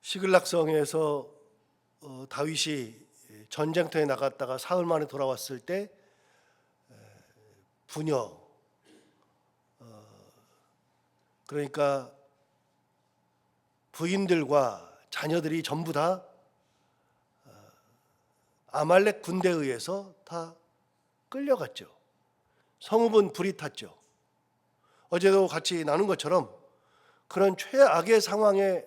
시글락성에서 다윗이 전쟁터에 나갔다가 사흘 만에 돌아왔을 때 부녀, 그러니까 부인들과 자녀들이 전부 다 아말렉 군대에 의해서 다 끌려갔죠. 성읍은 불이 탔죠. 어제도 같이 나눈 것처럼 그런 최악의 상황에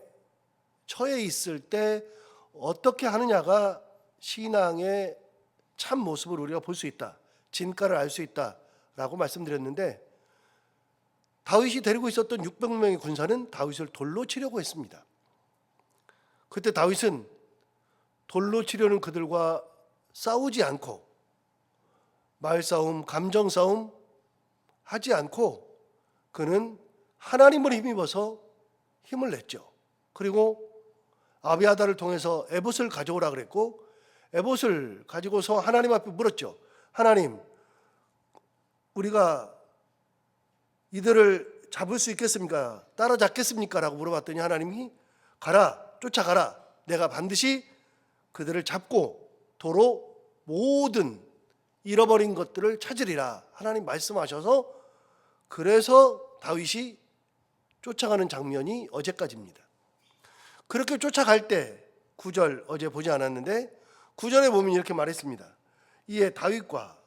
처해 있을 때 어떻게 하느냐가 신앙의 참 모습을 우리가 볼 수 있다, 진가를 알 수 있다라고 말씀드렸는데, 다윗이 데리고 있었던 600명의 군사는 다윗을 돌로 치려고 했습니다. 그때 다윗은 돌로 치려는 그들과 싸우지 않고, 말싸움, 감정싸움 하지 않고 그는 하나님을 힘입어서 힘을 냈죠. 그리고 아비아다를 통해서 에봇을 가져오라 그랬고, 에봇을 가지고서 하나님 앞에 물었죠. 하나님, 우리가 이들을 잡을 수 있겠습니까? 따라잡겠습니까? 라고 물어봤더니 하나님이 가라, 쫓아가라. 내가 반드시 그들을 잡고 도로 모든 잃어버린 것들을 찾으리라. 하나님 말씀하셔서, 그래서 다윗이 쫓아가는 장면이 어제까지입니다. 그렇게 쫓아갈 때 9절 어제 보지 않았는데 9절에 보면 이렇게 말했습니다. 이에 다윗과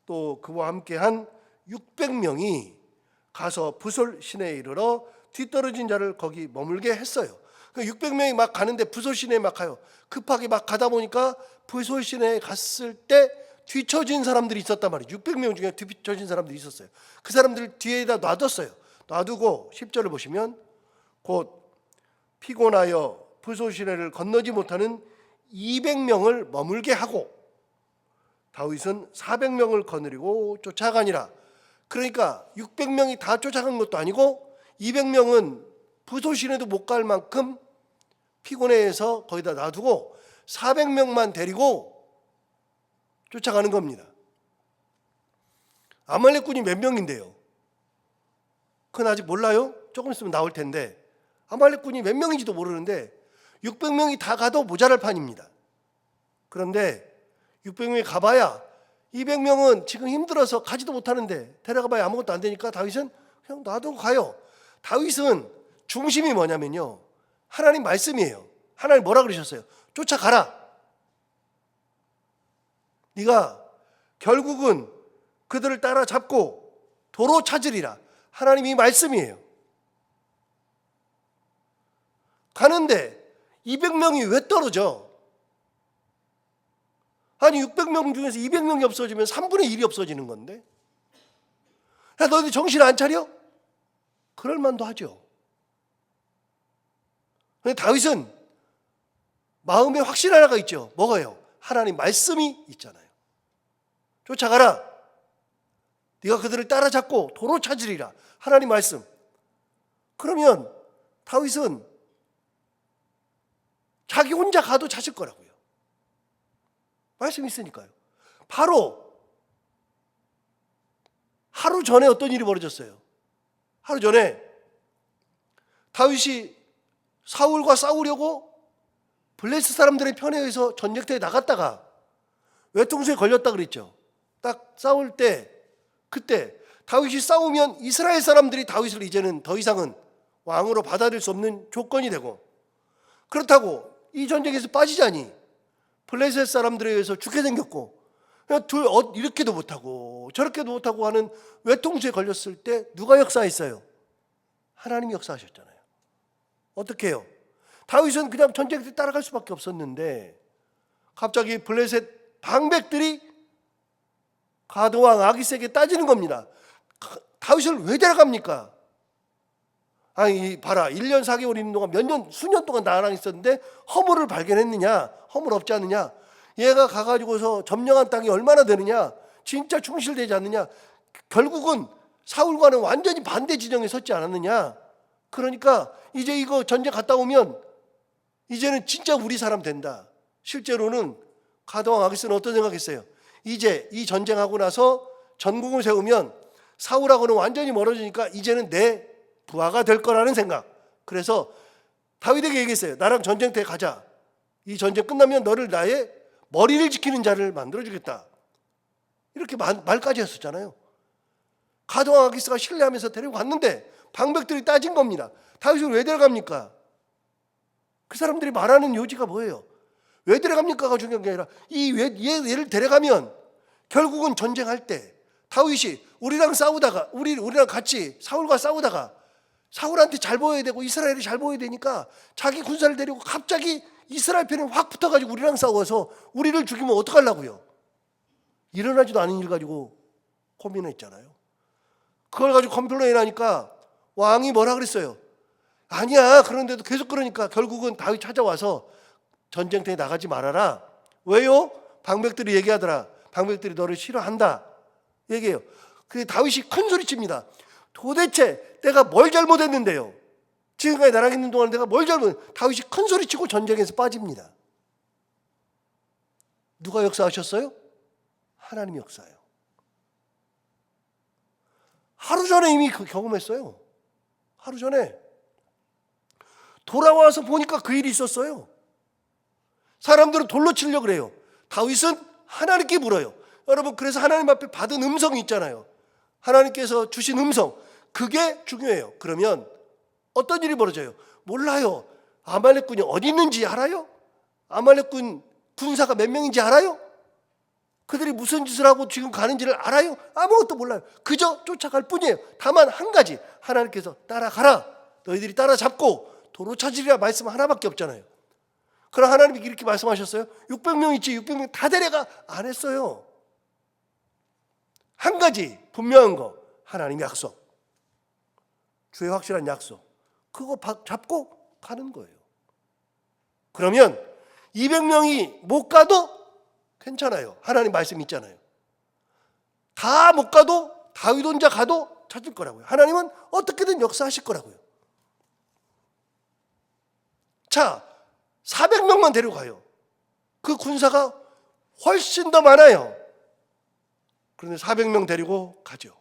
또 그와 함께한 600명이 가서 부솔 시내에 이르러 뒤떨어진 자를 거기 머물게 했어요. 600명이 막 가는데 부솔 시내에 막 가요. 급하게 막 가다 보니까 부솔 시내에 갔을 때 뒤처진 사람들이 있었단 말이에요. 600명 중에 뒤처진 사람들이 있었어요. 그 사람들을 뒤에다 놔뒀어요. 놔두고 10절을 보시면 곧 피곤하여 부솔 시내를 건너지 못하는 200명을 머물게 하고 다윗은 400명을 거느리고 쫓아가니라. 그러니까 600명이 다 쫓아간 것도 아니고 200명은 부솔 시내도 못 갈 만큼 피곤해서 거기다 놔두고 400명만 데리고 쫓아가는 겁니다. 아말렉군이 몇 명인데요? 그건 아직 몰라요? 조금 있으면 나올 텐데 아말렉군이 몇 명인지도 모르는데 600명이 다 가도 모자랄 판입니다. 그런데 600명이 가봐야 200명은 지금 힘들어서 가지도 못하는데 데려가봐야 아무것도 안 되니까 다윗은 그냥 놔두고 가요. 다윗은 중심이 뭐냐면요, 하나님 말씀이에요. 하나님 뭐라 그러셨어요? 쫓아가라. 네가 결국은 그들을 따라잡고 도로 찾으리라. 하나님이 말씀이에요. 가는데 200명이 왜 떨어져? 아니 600명 중에서 200명이 없어지면 3분의 1이 없어지는 건데, 야 너희들 정신 안 차려? 그럴 만도 하죠. 근데 다윗은 마음에 확신 하나가 있죠. 뭐가요? 하나님 말씀이 있잖아요. 쫓아가라. 네가 그들을 따라잡고 도로 찾으리라. 하나님 말씀. 그러면 다윗은 자기 혼자 가도 찾을 거라고요. 말씀이 있으니까요. 바로 하루 전에 어떤 일이 벌어졌어요? 하루 전에 다윗이 사울과 싸우려고 블레셋 사람들의 편에 의해서 전쟁터에 나갔다가 외통수에 걸렸다 그랬죠. 딱 싸울 때, 그때 다윗이 싸우면 이스라엘 사람들이 다윗을 이제는 더 이상은 왕으로 받아들일 수 없는 조건이 되고, 그렇다고 이 전쟁에서 빠지자니 블레셋 사람들에 의해서 죽게 생겼고, 그냥 이렇게도 못하고 저렇게도 못하고 하는 외통수에 걸렸을 때 누가 역사했어요? 하나님이 역사하셨잖아요. 어떻게 해요? 다윗은 그냥 전쟁터에 따라갈 수밖에 없었는데 갑자기 블레셋 방백들이 가드왕 아기스에게 따지는 겁니다. 다윗을 왜 데려갑니까? 아니 봐라, 1년 4개월 있는 동안 수년 동안 나랑 있었는데 허물을 발견했느냐? 허물 없지 않느냐? 얘가 가가지고서 점령한 땅이 얼마나 되느냐? 진짜 충실되지 않느냐? 결국은 사울과는 완전히 반대 진영에 섰지 않았느냐? 그러니까 이제 이거 전쟁 갔다 오면 이제는 진짜 우리 사람 된다. 실제로는 가드왕 아기스는 어떤 생각했어요? 이제 이 전쟁하고 나서 전국을 세우면 사울하고는 완전히 멀어지니까 이제는 내 부하가 될 거라는 생각. 그래서 다윗에게 얘기했어요. 나랑 전쟁터에 가자. 이 전쟁 끝나면 너를 나의 머리를 지키는 자를 만들어주겠다. 이렇게 말까지 했었잖아요. 가드왕 아기스가 신뢰하면서 데리고 갔는데 방백들이 따진 겁니다. 다윗을 왜 데려갑니까? 그 사람들이 말하는 요지가 뭐예요? 왜 데려갑니까가 중요한 게 아니라 얘를 데려가면 결국은 전쟁할 때 다윗이 우리랑 싸우다가 우리랑 같이 사울과 싸우다가 사울한테 잘 보여야 되고 이스라엘이 잘 보여야 되니까 자기 군사를 데리고 갑자기 이스라엘 편에 확 붙어가지고 우리랑 싸워서 우리를 죽이면 어떡하려고요? 일어나지도 않은 일 가지고 고민했잖아요. 그걸 가지고 컴플레인 하니까 왕이 뭐라 그랬어요? 아니야. 그런데도 계속 그러니까 결국은 다윗 찾아와서 전쟁터에 나가지 말아라. 왜요? 방백들이 얘기하더라. 방백들이 너를 싫어한다. 얘기해요. 그래서 다윗이 큰 소리칩니다. 도대체 내가 뭘 잘못했는데요? 지금까지 나랑 있는 동안 내가 뭘 다윗이 큰 소리치고 전쟁에서 빠집니다. 누가 역사하셨어요? 하나님이 역사예요. 하루 전에 이미 그 경험했어요. 하루 전에 돌아와서 보니까 그 일이 있었어요. 사람들은 돌로 치려고 그래요. 다윗은 하나님께 물어요. 여러분, 그래서 하나님 앞에 받은 음성이 있잖아요. 하나님께서 주신 음성, 그게 중요해요. 그러면 어떤 일이 벌어져요? 몰라요. 아말렉군이 어디 있는지 알아요? 아말렉군 군사가 몇 명인지 알아요? 그들이 무슨 짓을 하고 지금 가는지를 알아요? 아무것도 몰라요. 그저 쫓아갈 뿐이에요. 다만 한 가지, 하나님께서 따라가라. 너희들이 따라잡고 도로 찾으리라 말씀 하나밖에 없잖아요. 그럼 하나님이 이렇게 말씀하셨어요? 600명 있지, 600명 다 데려가. 안 했어요. 한 가지 분명한 거, 하나님 약속, 주의 확실한 약속, 그거 잡고 가는 거예요. 그러면 200명이 못 가도 괜찮아요. 하나님 말씀 있잖아요. 다 못 가도 다윗 혼자 가도 찾을 거라고요. 하나님은 어떻게든 역사하실 거라고요. 자, 400명만 데려가요. 그 군사가 훨씬 더 많아요. 그런데 400명 데리고 가죠.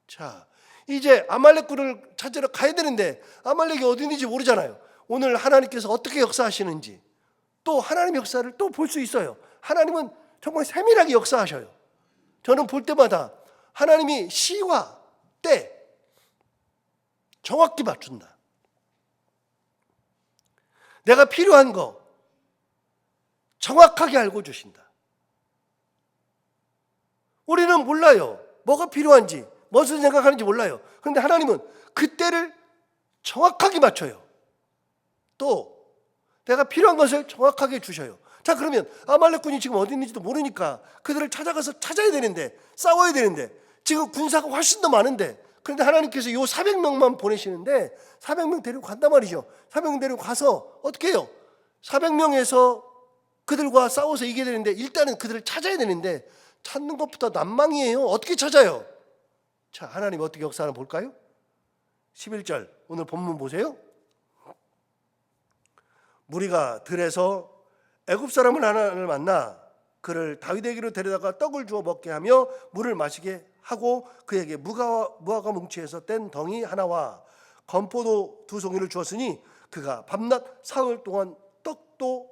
자, 이제 아말렉군을 찾으러 가야 되는데 아말렉이 어디 있는지 모르잖아요. 오늘 하나님께서 어떻게 역사하시는지 또 하나님의 역사를 또 볼 수 있어요. 하나님은 정말 세밀하게 역사하셔요. 저는 볼 때마다 하나님이 시와 때 정확히 맞춘다. 내가 필요한 거 정확하게 알고 주신다. 우리는 몰라요. 뭐가 필요한지, 무엇을 생각하는지 몰라요. 그런데 하나님은 그때를 정확하게 맞춰요. 또 내가 필요한 것을 정확하게 주셔요. 자, 그러면 아말렉군이 지금 어디 있는지도 모르니까 그들을 찾아가서 찾아야 되는데, 싸워야 되는데, 지금 군사가 훨씬 더 많은데, 그런데 하나님께서 요 400명만 보내시는데 400명 데리고 간단 말이죠. 400명 데리고 가서 어떻게 해요? 400명에서 그들과 싸워서 이겨야 되는데 일단은 그들을 찾아야 되는데 찾는 것부터 난망이에요. 어떻게 찾아요? 자, 하나님 어떻게 역사하나 볼까요? 11절 오늘 본문 보세요. 무리가 들에서 애굽 사람을 하나를 만나 그를 다윗에게로 데려다가 떡을 주어 먹게 하며 물을 마시게 하고 그에게 무화과 뭉치에서 뗀 덩이 하나와 건포도 2송이를 주었으니 그가 밤낮 사흘 동안 떡도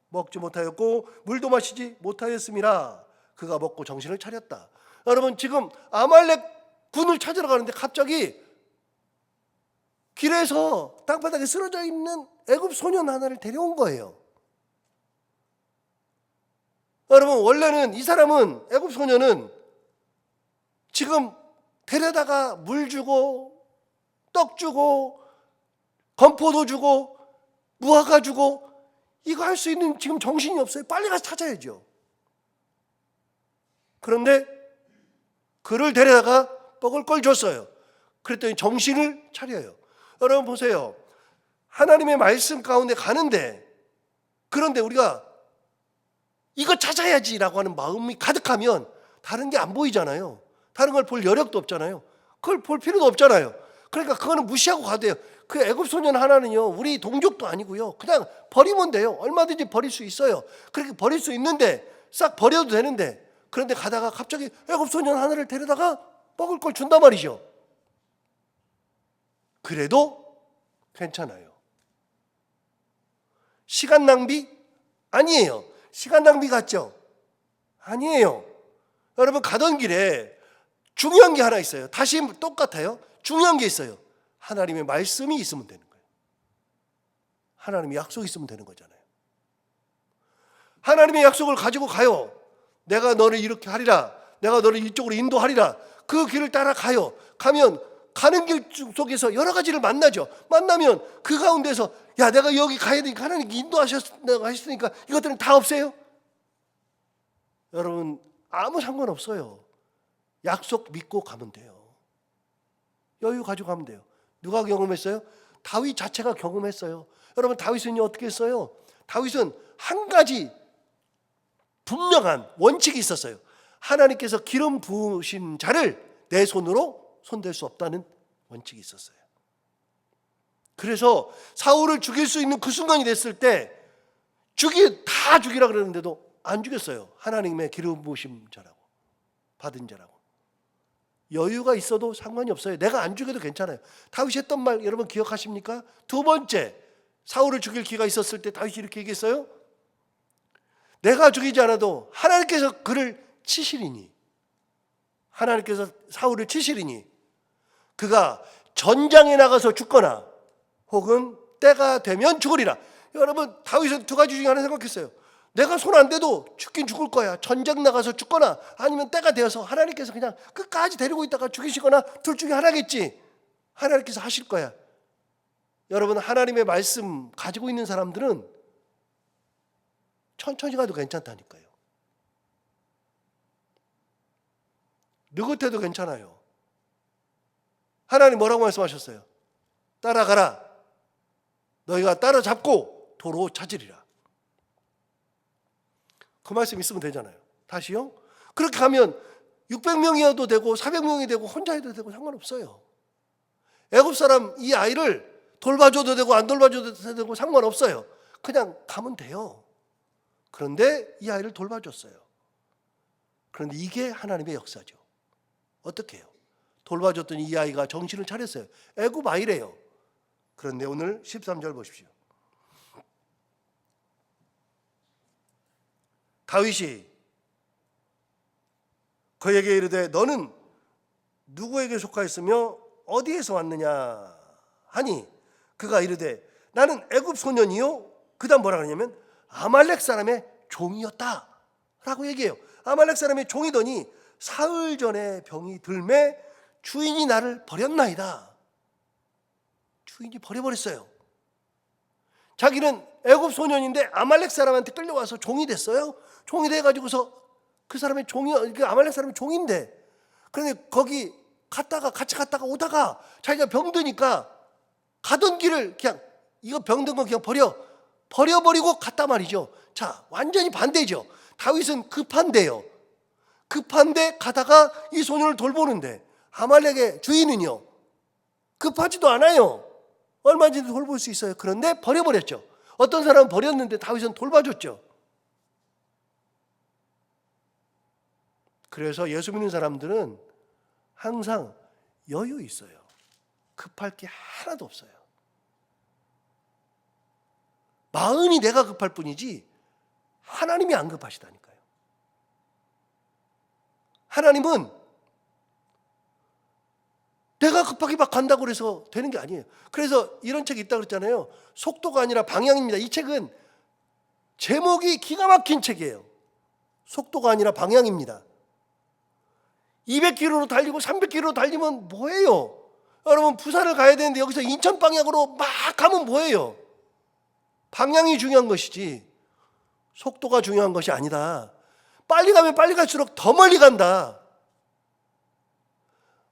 먹지 못하였고 물도 마시지 못하였음이라. 그가 먹고 정신을 차렸다. 여러분, 지금 아말렉 군을 찾으러 가는데 갑자기 길에서 땅바닥에 쓰러져 있는 애굽 소년 하나를 데려온 거예요. 여러분, 원래는 이 사람은, 애굽 소년은 지금 데려다가 물 주고 떡 주고 건포도 주고 무화과 주고 이거 할 수 있는 지금 정신이 없어요. 빨리 가서 찾아야죠. 그런데 그를 데려다가 먹을 걸 줬어요. 그랬더니 정신을 차려요. 여러분 보세요. 하나님의 말씀 가운데 가는데, 그런데 우리가 이거 찾아야지라고 하는 마음이 가득하면 다른 게 안 보이잖아요. 다른 걸 볼 여력도 없잖아요. 그걸 볼 필요도 없잖아요. 그러니까 그거는 무시하고 가도 돼요. 그 애굽 소년 하나는요, 우리 동족도 아니고요, 그냥 버리면 돼요. 얼마든지 버릴 수 있어요. 그렇게 버릴 수 있는데 싹 버려도 되는데, 그런데 가다가 갑자기 애굽 소년 하나를 데려다가 먹을 걸 준단 말이죠. 그래도 괜찮아요. 시간 낭비? 아니에요. 시간 낭비 같죠? 아니에요. 여러분 가던 길에 중요한 게 하나 있어요. 다시 똑같아요. 중요한 게 있어요. 하나님의 말씀이 있으면 되는 거예요. 하나님의 약속이 있으면 되는 거잖아요. 하나님의 약속을 가지고 가요. 내가 너를 이렇게 하리라. 내가 너를 이쪽으로 인도하리라. 그 길을 따라 가요. 가면 가는 길 속에서 여러 가지를 만나죠. 만나면 그 가운데서 야 내가 여기 가야 되니까 하나님 인도하셨으니까 이것들은 다 없애요. 여러분 아무 상관없어요. 약속 믿고 가면 돼요. 여유 가지고 가면 돼요. 누가 경험했어요? 다윗 자체가 경험했어요. 여러분 다윗은 어떻게 했어요? 다윗은 한 가지 분명한 원칙이 있었어요. 하나님께서 기름 부으신 자를 내 손으로 손댈 수 없다는 원칙이 있었어요. 그래서 사울을 죽일 수 있는 그 순간이 됐을 때 다 죽이라 그러는데도 안 죽였어요. 하나님의 기름 부으신 자라고, 받은 자라고. 여유가 있어도 상관이 없어요. 내가 안 죽여도 괜찮아요. 다윗이 했던 말 여러분 기억하십니까? 두 번째 사울을 죽일 기회가 있었을 때 다윗이 이렇게 얘기했어요. 내가 죽이지 않아도 하나님께서 그를 치시리니, 하나님께서 사울을 치시리니 그가 전장에 나가서 죽거나 혹은 때가 되면 죽으리라. 여러분 다윗은 두 가지 중에 하나 생각했어요. 내가 손 안 대도 죽긴 죽을 거야. 전장 나가서 죽거나 아니면 때가 되어서 하나님께서 그냥 끝까지 데리고 있다가 죽이시거나 둘 중에 하나겠지. 하나님께서 하실 거야. 여러분 하나님의 말씀 가지고 있는 사람들은 천천히 가도 괜찮다니까요. 느긋해도 괜찮아요. 하나님 뭐라고 말씀하셨어요? 따라가라. 너희가 따라잡고 도로 찾으리라. 그 말씀 있으면 되잖아요. 다시요? 그렇게 가면 600명이어도 되고 400명이 되고 혼자 해도 되고 상관없어요. 애굽 사람 이 아이를 돌봐줘도 되고 안 돌봐줘도 되고 상관없어요. 그냥 가면 돼요. 그런데 이 아이를 돌봐줬어요. 그런데 이게 하나님의 역사죠. 어떻게 해요? 돌봐줬더니 이 아이가 정신을 차렸어요. 애굽 아이래요. 그런데 오늘 13절 보십시오. 다윗이 그에게 이르되 너는 누구에게 속하였으며 어디에서 왔느냐 하니 그가 이르되 나는 애굽 소년이요. 그 다음 뭐라 그러냐면 아말렉 사람의 종이었다 라고 얘기해요. 아말렉 사람의 종이더니 사흘 전에 병이 들매 주인이 나를 버렸나이다. 주인이 버려버렸어요. 자기는 애굽 소년인데 아말렉 사람한테 끌려와서 종이 됐어요. 종이 돼가지고서 그 사람의 그 아말렉 사람의 종인데, 그런데 거기 같이 갔다가 오다가 자기가 병드니까 가던 길을 그냥 이거 병든 거 그냥 버려버리고 갔단 말이죠. 자, 완전히 반대죠. 다윗은 급한데요. 급한데 가다가 이 소년을 돌보는데 아말렉의 주인은요 급하지도 않아요. 얼마든지 돌볼 수 있어요. 그런데 버려버렸죠. 어떤 사람은 버렸는데 다윗은 돌봐줬죠. 그래서 예수 믿는 사람들은 항상 여유 있어요. 급할 게 하나도 없어요. 마음이 내가 급할 뿐이지 하나님이 안 급하시다니까요. 하나님은 내가 급하게 막 간다고 해서 되는 게 아니에요. 그래서 이런 책이 있다고 그랬잖아요. 속도가 아니라 방향입니다. 이 책은 제목이 기가 막힌 책이에요. 속도가 아니라 방향입니다. 200km로 달리고 300km로 달리면 뭐예요? 여러분 부산을 가야 되는데 여기서 인천 방향으로 막 가면 뭐예요? 방향이 중요한 것이지 속도가 중요한 것이 아니다. 빨리 가면 빨리 갈수록 더 멀리 간다.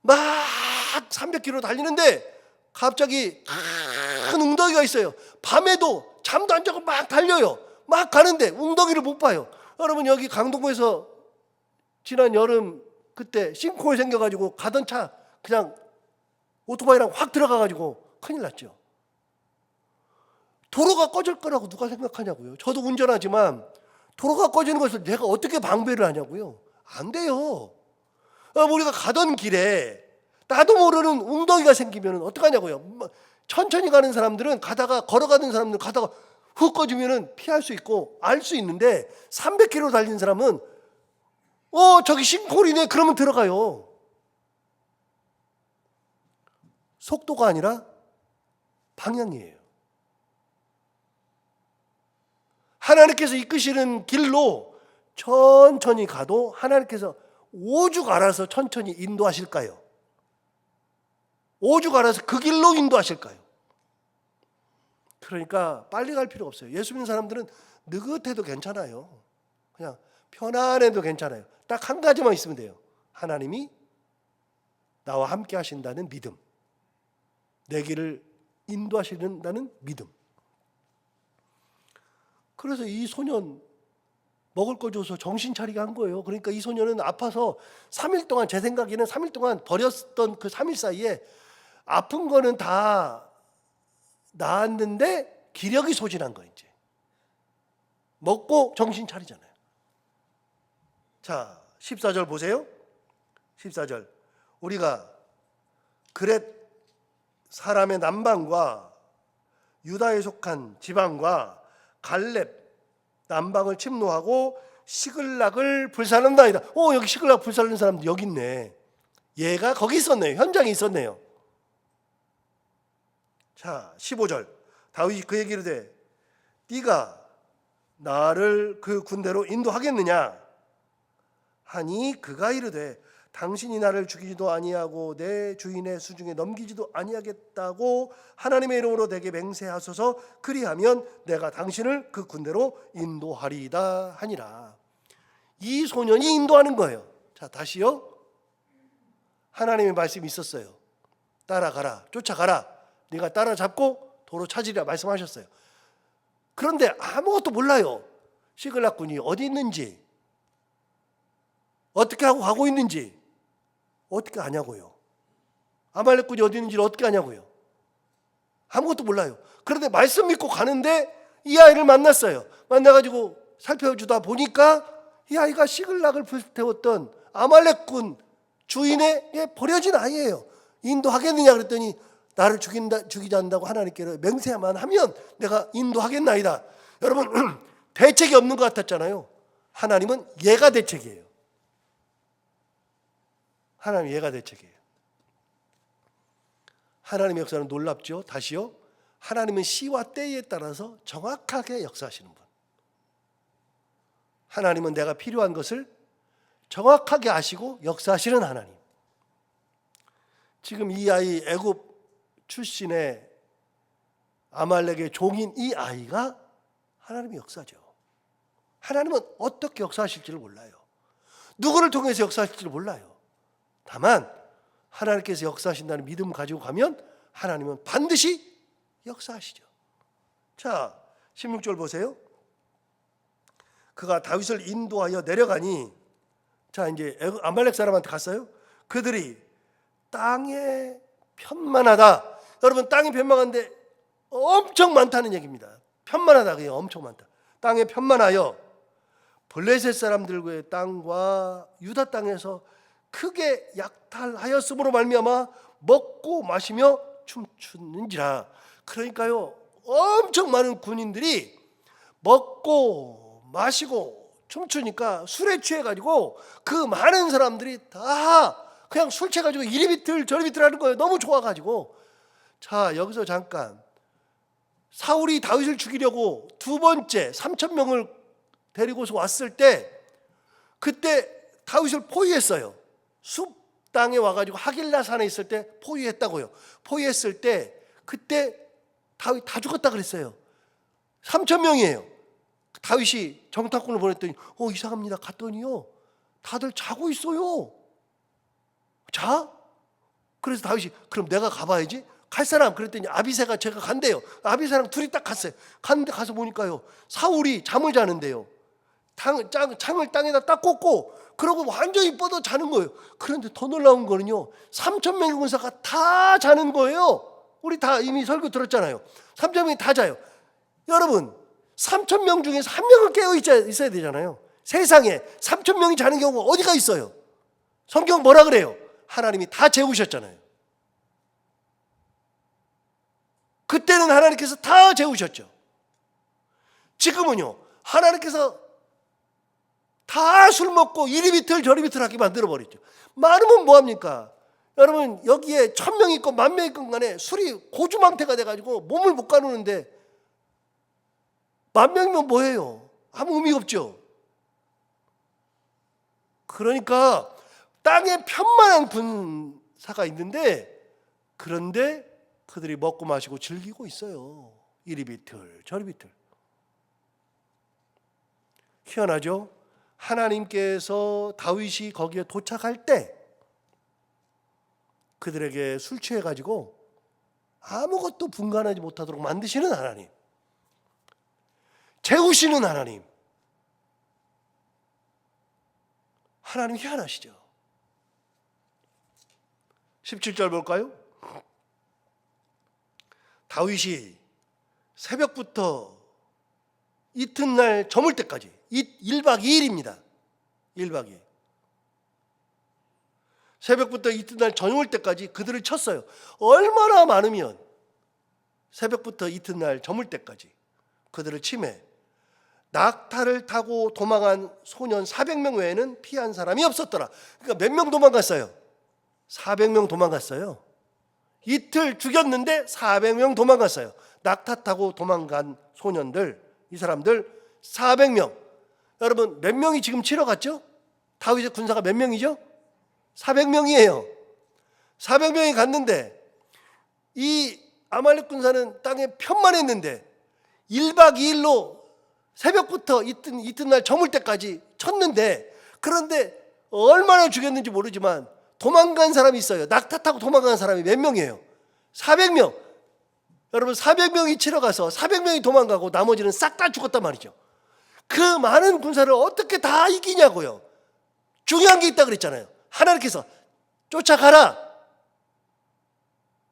막 300km 달리는데 갑자기 큰 웅덩이가 있어요. 밤에도 잠도 안 자고 막 달려요. 막 가는데 웅덩이를 못 봐요. 여러분 여기 강동구에서 지난 여름 그때 싱크홀 생겨가지고 가던 차 그냥 오토바이랑 확 들어가가지고 큰일 났죠. 도로가 꺼질 거라고 누가 생각하냐고요. 저도 운전하지만 도로가 꺼지는 것을 내가 어떻게 방배를 하냐고요. 안 돼요. 우리가 가던 길에 나도 모르는 웅덩이가 생기면 어떡하냐고요. 천천히 가는 사람들은 가다가 걸어가는 사람들은 가다가 훅 꺼지면은 피할 수 있고 알 수 있는데 300km 달린 사람은 저기 싱크홀이네 그러면 들어가요. 속도가 아니라 방향이에요. 하나님께서 이끄시는 길로 천천히 가도 하나님께서 오죽 알아서 천천히 인도하실까요? 오죽 알아서 그 길로 인도하실까요? 그러니까 빨리 갈 필요 없어요. 예수 믿는 사람들은 느긋해도 괜찮아요. 그냥 편안해도 괜찮아요. 딱 한 가지만 있으면 돼요. 하나님이 나와 함께 하신다는 믿음, 내 길을 인도하신다는 믿음. 그래서 이 소년 먹을 거 줘서 정신 차리게 한 거예요. 그러니까 이 소년은 아파서 3일 동안, 제 생각에는 3일 동안 버렸던 그 3일 사이에 아픈 거는 다 나았는데 기력이 소진한 거예요. 이제 먹고 정신 차리잖아요. 자, 14절 보세요. 14절. 우리가 그렛 사람의 남방과 유다에 속한 지방과 갈렙 남방을 침노하고 시글락을 불살른다이다. 여기 시글락 불살른 사람도 여기 있네. 얘가 거기 있었네요. 현장에 있었네요. 자, 15절. 다윗이 그에게 이르되 네가 나를 그 군대로 인도하겠느냐 하니 그가 이르되 당신이 나를 죽이지도 아니하고 내 주인의 수중에 넘기지도 아니하겠다고 하나님의 이름으로 내게 맹세하소서. 그리하면 내가 당신을 그 군대로 인도하리이다 하니라. 이 소년이 인도하는 거예요. 자, 다시요. 하나님의 말씀이 있었어요. 따라가라, 쫓아가라, 네가 따라잡고 도로 찾으리라 말씀하셨어요. 그런데 아무것도 몰라요. 시글락 군이 어디 있는지, 어떻게 하고 가고 있는지 어떻게 아냐고요. 아말렉 군이 어디 있는지를 어떻게 아냐고요. 아무것도 몰라요. 그런데 말씀 믿고 가는데 이 아이를 만났어요. 만나가지고 살펴주다 보니까 이 아이가 시글락을 불태웠던 아말렉 군 주인의 버려진 아이예요. 인도하겠느냐 그랬더니 나를 죽이지 않는다고 하나님께 맹세만 하면 내가 인도하겠나이다. 여러분, 대책이 없는 것 같았잖아요. 하나님은 얘가 대책이에요. 하나님 얘가 대책이에요. 하나님의 역사는 놀랍죠. 다시요. 하나님은 시와 때에 따라서 정확하게 역사하시는 분. 하나님은 내가 필요한 것을 정확하게 아시고 역사하시는 하나님. 지금 이 아이 애굽 출신의 아말렉의 종인 이 아이가 하나님의 역사죠. 하나님은 어떻게 역사하실지를 몰라요. 누구를 통해서 역사하실지를 몰라요. 다만 하나님께서 역사하신다는 믿음 가지고 가면 하나님은 반드시 역사하시죠. 자, 16절 보세요. 그가 다윗을 인도하여 내려가니, 자, 이제 아말렉 사람한테 갔어요. 그들이 땅에 편만하다. 여러분, 땅이 편만한데 엄청 많다는 얘기입니다. 편만하다, 그게 엄청 많다. 땅에 편만하여 블레셋 사람들과의 땅과 유다 땅에서 크게 약탈하였으므로 말미암아 먹고 마시며 춤추는지라. 그러니까요, 엄청 많은 군인들이 먹고 마시고 춤추니까 술에 취해가지고 그 많은 사람들이 다 그냥 술 취해가지고 이리 비틀 저리 비틀 하는 거예요. 너무 좋아가지고. 자, 여기서 잠깐, 사울이 다윗을 죽이려고 두 번째 3,000명을 데리고서 왔을 때, 그때 다윗을 포위했어요. 숲 땅에 와가지고 하길라 산에 있을 때 포위했다고요. 포위했을 때 그때 다윗 다 죽었다 그랬어요. 3,000명이에요. 다윗이 정탐꾼을 보냈더니 이상합니다. 갔더니요, 다들 자고 있어요. 자? 그래서 다윗이 그럼 내가 가봐야지. 갈 사람? 그랬더니 아비새가 제가 간대요. 아비새랑 둘이 딱 갔어요. 갔는데 가서 보니까요, 사울이 잠을 자는데요. 창을 땅에다 딱 꽂고 그러고 완전히 뻗어 자는 거예요. 그런데 더 놀라운 거는요, 3,000명의 군사가 다 자는 거예요. 우리 다 이미 설교 들었잖아요. 3,000명이 다 자요. 여러분, 3,000명 중에서 한 명은 깨어 있어야 되잖아요. 세상에 3,000명이 자는 경우가 어디가 있어요? 성경 뭐라 그래요? 하나님이 다 재우셨잖아요. 그때는 하나님께서 다 재우셨죠. 지금은요, 하나님께서 다 술 먹고 이리 비틀 저리 비틀하게 만들어버렸죠. 많으면 뭐합니까? 여러분, 여기에 1000명 있건 10,000명 있건 간에 술이 고주망태가 돼가지고 몸을 못 가누는데 10,000명이면 뭐예요? 아무 의미 없죠. 그러니까 땅에 편만한 군사가 있는데, 그런데 그들이 먹고 마시고 즐기고 있어요. 이리 비틀 저리 비틀. 희한하죠? 하나님께서 다윗이 거기에 도착할 때 그들에게 술 취해가지고 아무것도 분간하지 못하도록 만드시는 하나님, 재우시는 하나님, 하나님 희한하시죠. 17절 볼까요? 다윗이 새벽부터 이튿날 저물 때까지 1박 2일입니다. 1박 2일. 새벽부터 이튿날 저물 때까지 그들을 쳤어요. 얼마나 많으면 새벽부터 이튿날 저물 때까지 그들을 치매, 낙타를 타고 도망한 소년 400명 외에는 피한 사람이 없었더라. 그러니까 몇 명 도망갔어요? 400명 도망갔어요. 이틀 죽였는데 400명 도망갔어요. 낙타 타고 도망간 소년들, 이 사람들 400명. 여러분, 몇 명이 지금 치러 갔죠? 다윗의 군사가 몇 명이죠? 400명이에요. 400명이 갔는데 이 아말렉 군사는 땅에 편만했는데 1박 2일로 새벽부터 이튿날 저물 때까지 쳤는데, 그런데 얼마나 죽였는지 모르지만 도망간 사람이 있어요. 낙타 타고 도망간 사람이 몇 명이에요? 400명. 여러분, 400명이 치러 가서 400명이 도망가고 나머지는 싹 다 죽었단 말이죠. 그 많은 군사를 어떻게 다 이기냐고요. 중요한 게 있다 그랬잖아요. 하나님께서 쫓아가라.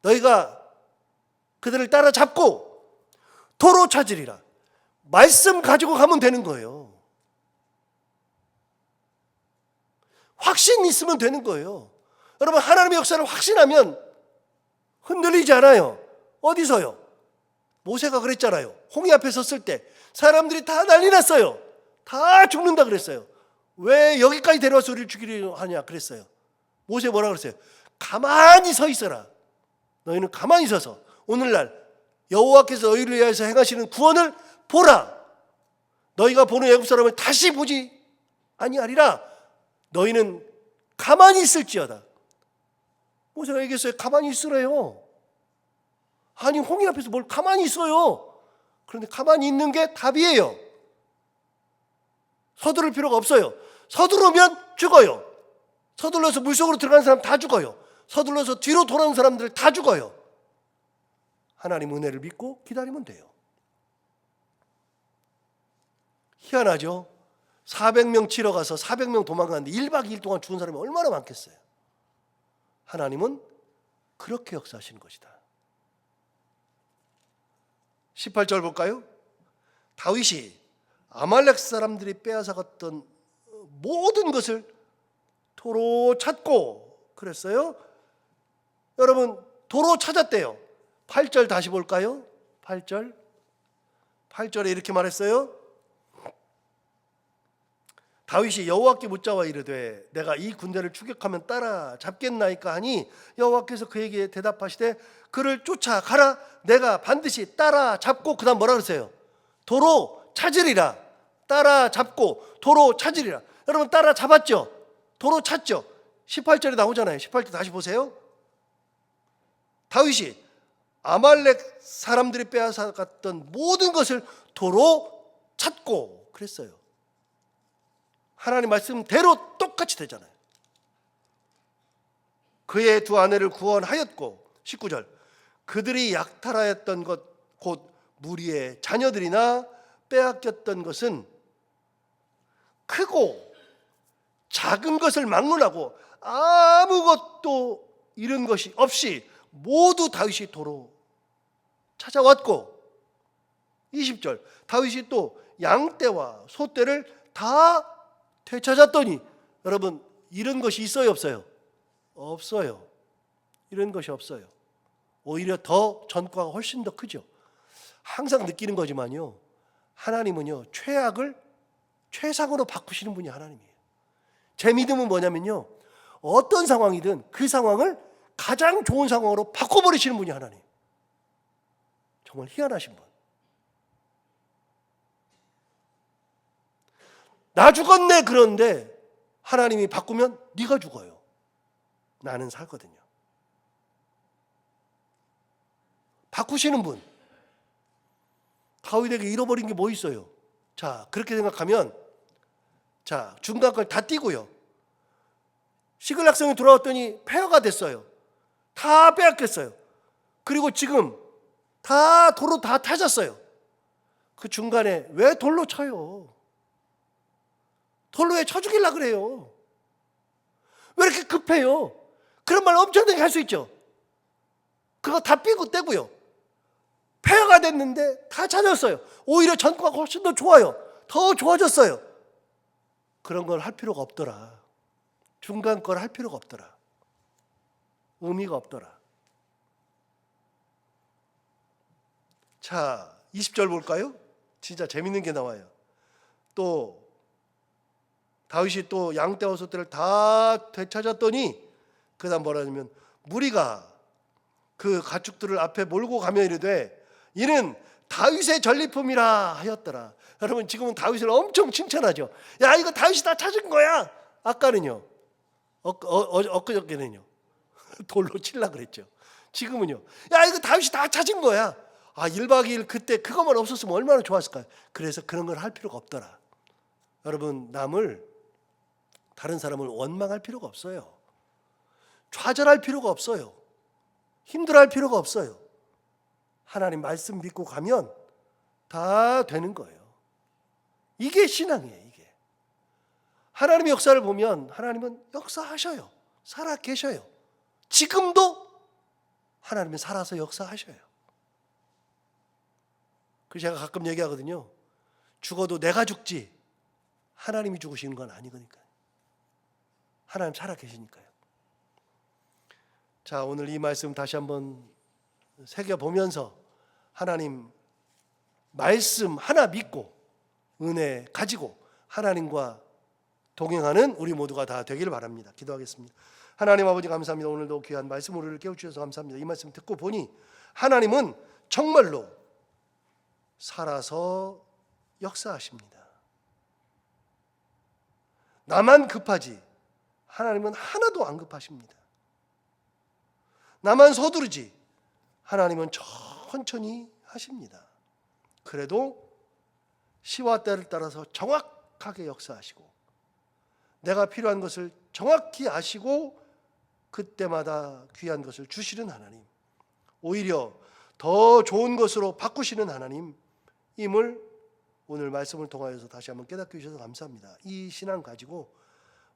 너희가 그들을 따라잡고 도로 찾으리라. 말씀 가지고 가면 되는 거예요. 확신 있으면 되는 거예요. 여러분, 하나님의 역사를 확신하면 흔들리지 않아요. 어디서요? 모세가 그랬잖아요. 홍해 앞에 섰을 때 사람들이 다 난리 났어요. 다 죽는다 그랬어요. 왜 여기까지 데려와서 우리를 죽이려 하냐 그랬어요. 모세 뭐라 그랬어요? 가만히 서 있어라. 너희는 가만히 서서 오늘날 여호와께서 너희를 위하여서 행하시는 구원을 보라. 너희가 보는 애굽 사람을 다시 보지 아니하리라. 너희는 가만히 있을지어다. 모세가 얘기했어요. 가만히 있으래요. 아니, 홍해 앞에서 뭘 가만히 있어요. 그런데 가만히 있는 게 답이에요. 서두를 필요가 없어요. 서두르면 죽어요. 서둘러서 물속으로 들어간 사람 다 죽어요. 서둘러서 뒤로 돌아온 사람들 다 죽어요. 하나님 은혜를 믿고 기다리면 돼요. 희한하죠? 400명 치러 가서 400명 도망갔는데 1박 2일 동안 죽은 사람이 얼마나 많겠어요. 하나님은 그렇게 역사하시는 것이다. 18절 볼까요? 다윗이 아말렉 사람들이 빼앗아갔던 모든 것을 도로 찾고 그랬어요. 여러분, 도로 찾았대요. 8절 다시 볼까요? 8절에 이렇게 말했어요. 다윗이 여호와께 묻자와 이르되 내가 이 군대를 추격하면 따라잡겠나이까 하니 여호와께서 그에게 대답하시되 그를 쫓아가라. 내가 반드시 따라잡고, 그 다음 뭐라 그러세요? 도로 찾으리라. 따라잡고 도로 찾으리라. 여러분, 따라잡았죠? 도로 찾죠? 18절에 나오잖아요. 18절 다시 보세요. 다윗이 아말렉 사람들이 빼앗아갔던 모든 것을 도로 찾고 그랬어요. 하나님 말씀대로 똑같이 되잖아요. 그의 두 아내를 구원하였고, 19절 그들이 약탈하였던 것 곧 무리의 자녀들이나 빼앗겼던 것은 크고 작은 것을 막론하고 아무것도 잃은 것이 없이 모두 다윗이 도로 찾아왔고, 20절 다윗이 또 양떼와 소떼를 다 되찾았더니, 여러분, 이런 것이 있어요 없어요? 없어요. 이런 것이 없어요. 오히려 더 전과가 훨씬 더 크죠. 항상 느끼는 거지만요, 하나님은요, 최악을 최상으로 바꾸시는 분이 하나님이에요. 제 믿음은 뭐냐면요, 어떤 상황이든 그 상황을 가장 좋은 상황으로 바꿔버리시는 분이 하나님. 정말 희한하신 분. 나 죽었네 그런데 하나님이 바꾸면 네가 죽어요. 나는 살거든요. 바꾸시는 분. 다윗에게 잃어버린 게 뭐 있어요? 자, 그렇게 생각하면, 자, 중간 걸 다 띄고요. 시글락성이 돌아왔더니 폐허가 됐어요. 다 빼앗겼어요. 그리고 지금 다 도로 다 타졌어요. 그 중간에 왜 돌로 쳐요? 돌로에 쳐 죽이려고 그래요. 왜 이렇게 급해요? 그런 말 엄청나게 할 수 있죠. 그거 다 삐고 떼고요. 폐허가 됐는데 다 찾았어요. 오히려 전과가 훨씬 더 좋아요. 더 좋아졌어요. 그런 걸 할 필요가 없더라. 중간 걸 할 필요가 없더라. 의미가 없더라. 자, 20절 볼까요? 진짜 재밌는 게 나와요. 또 다윗이 또 양떼와 소떼를 다 되찾았더니 그 다음 뭐라 하냐면 무리가 그 가축들을 앞에 몰고 가며 이르되 이는 다윗의 전리품이라 하였더라. 여러분, 지금은 다윗을 엄청 칭찬하죠. 야, 이거 다윗이 다 찾은 거야. 아까는요, 엊그저께는요 돌로 칠라 그랬죠. 지금은요, 야, 이거 다윗이 다 찾은 거야. 아, 1박 2일 그때 그것만 없었으면 얼마나 좋았을까요? 그래서 그런 걸 할 필요가 없더라. 여러분, 다른 사람을 원망할 필요가 없어요. 좌절할 필요가 없어요. 힘들어할 필요가 없어요. 하나님 말씀 믿고 가면 다 되는 거예요. 이게 신앙이에요. 이게 하나님의 역사를 보면 하나님은 역사하셔요. 살아 계셔요. 지금도 하나님은 살아서 역사하셔요. 그래서 제가 가끔 얘기하거든요. 죽어도 내가 죽지 하나님이 죽으시는 건 아니거니까요. 하나님 살아 계시니까요. 자, 오늘 이 말씀 다시 한번 새겨보면서 하나님 말씀 하나 믿고 은혜 가지고 하나님과 동행하는 우리 모두가 다 되기를 바랍니다. 기도하겠습니다. 하나님 아버지 감사합니다. 오늘도 귀한 말씀 우리를 깨우쳐주셔서 감사합니다. 이 말씀 듣고 보니 하나님은 정말로 살아서 역사하십니다. 나만 급하지 하나님은 하나도 안 급하십니다. 나만 서두르지 하나님은 천천히 하십니다. 그래도 시와 때를 따라서 정확하게 역사하시고 내가 필요한 것을 정확히 아시고 그때마다 귀한 것을 주시는 하나님, 오히려 더 좋은 것으로 바꾸시는 하나님임을 오늘 말씀을 통하여서 다시 한번 깨닫게 해주셔서 감사합니다. 이 신앙 가지고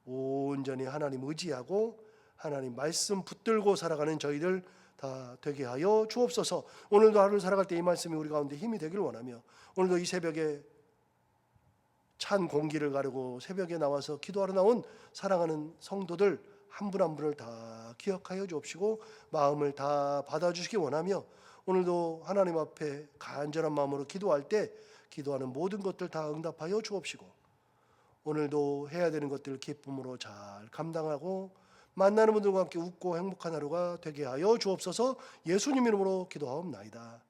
온전히 하나님 의지하고 하나님 말씀 붙들고 살아가는 저희들 다 되게 하여 주옵소서. 오늘도 하루를 살아갈 때 이 말씀이 우리 가운데 힘이 되기를 원하며 오늘도 이 새벽에 찬 공기를 가르고 새벽에 나와서 기도하러 나온 사랑하는 성도들 한 분 한 분을 다 기억하여 주옵시고 마음을 다 받아주시기 원하며 오늘도 하나님 앞에 간절한 마음으로 기도할 때 기도하는 모든 것들 다 응답하여 주옵시고 오늘도 해야 되는 것들 기쁨으로 잘 감당하고 만나는 분들과 함께 웃고 행복한 하루가 되게 하여 주옵소서. 예수님 이름으로 기도하옵나이다.